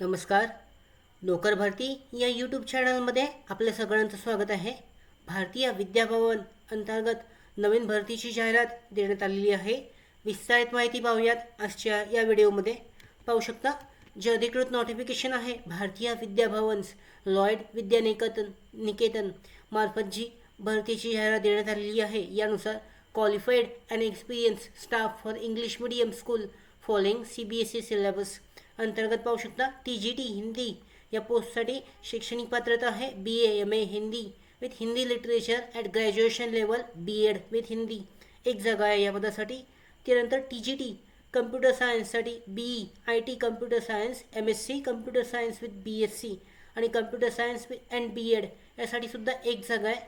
नमस्कार. नोकर भरती या यूट्यूब चॅनलमध्ये आपल्या सगळ्यांचं स्वागत आहे. भारतीय विद्याभवन अंतर्गत नवीन भरतीची जाहिरात देण्यात आलेली आहे. विस्तारित माहिती पाहूयात आजच्या या व्हिडिओमध्ये. पाहू शकता, जे अधिकृत नोटिफिकेशन आहे भारतीय विद्याभवन्स लॉयड विद्यानिकेतन मार्फत जी भरतीची जाहिरात देण्यात आलेली आहे, यानुसार qualified and experience staff for English medium school following CBSE syllabus अंतर्गत पाहू शकता. TGT हिंदी या पोस्टसाठी शैक्षणिक पात्रता आहे BA MA Hindi with Hindi literature at graduation level BEd with Hindi. एक जागा आहे या पदासाठी. त्यानंतर TGT कम्प्युटर सायन्ससाठी BE IT computer science MSc computer science with BSc आणि computer science with and BEd यासाठी सुद्धा एक जागा आहे.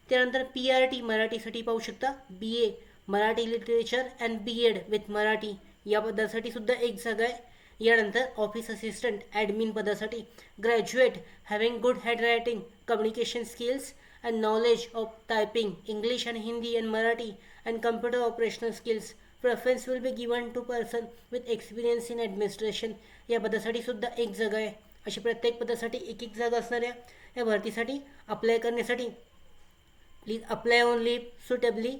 त्यानंतर PRT मराठीसाठी पाहू शकता. BA Marathi literature and BEd with Marathi या पदासाठी सुद्धा एक जागा आहे. यानंतर ऑफिस असिस्टंट ॲडमिन पदासाठी graduate having good handwriting communication skills and knowledge of typing English and Hindi and Marathi and computer operational skills. Preference will be given to person with experience in administration या पदासाठी सुद्धा एक जागा आहे. अशी प्रत्येक पदासाठी एक एक जागा असणाऱ्या या भरतीसाठी अप्लाय करण्यासाठी please apply only suitably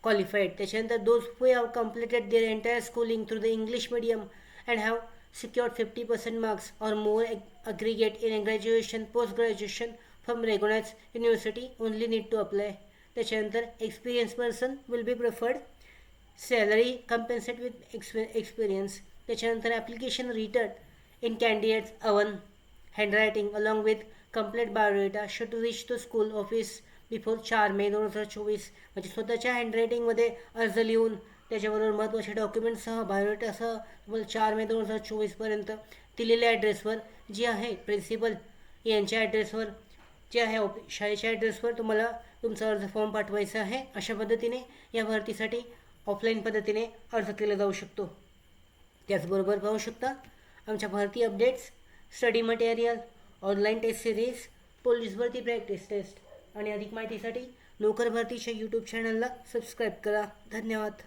qualified. त्याच्यानंतर those who have completed their entire schooling through the English medium and have secured 50% marks or more aggregate in graduation post graduation from recognized university only need to apply. त्याच्यानंतर experienced person will be preferred. Salary compensate with experience. त्याच्यानंतर application written in candidates own handwriting along with complete biodata should reach to school office before 4 मे 2024. म्हणजे स्वतःच्या हँडरायटिंगमध्ये अर्ज लिहून त्याच्याबरोबर महत्त्वाचे डॉक्युमेंटसह बायोडेटासह तुम्हाला 4 मे 2024पर्यंत दिलेल्या ॲड्रेसवर जी आहे प्रिन्सिपल यांच्या ॲड्रेसवर जे आहे शाळेच्या ॲड्रेसवर तुम्हाला तुमचा अर्ज फॉर्म पाठवायचा आहे. अशा पद्धतीने या भरतीसाठी ऑफलाईन पद्धतीने अर्ज केला जाऊ शकतो. त्याचबरोबर पाहू शकता आमच्या भरती updates, study material, online test series, police भरती प्रॅक्टिस टेस्ट आणि अधिक माहितीसाठी नोकर भरतीच्या यूट्यूब चॅनलला सबस्क्राईब करा. धन्यवाद.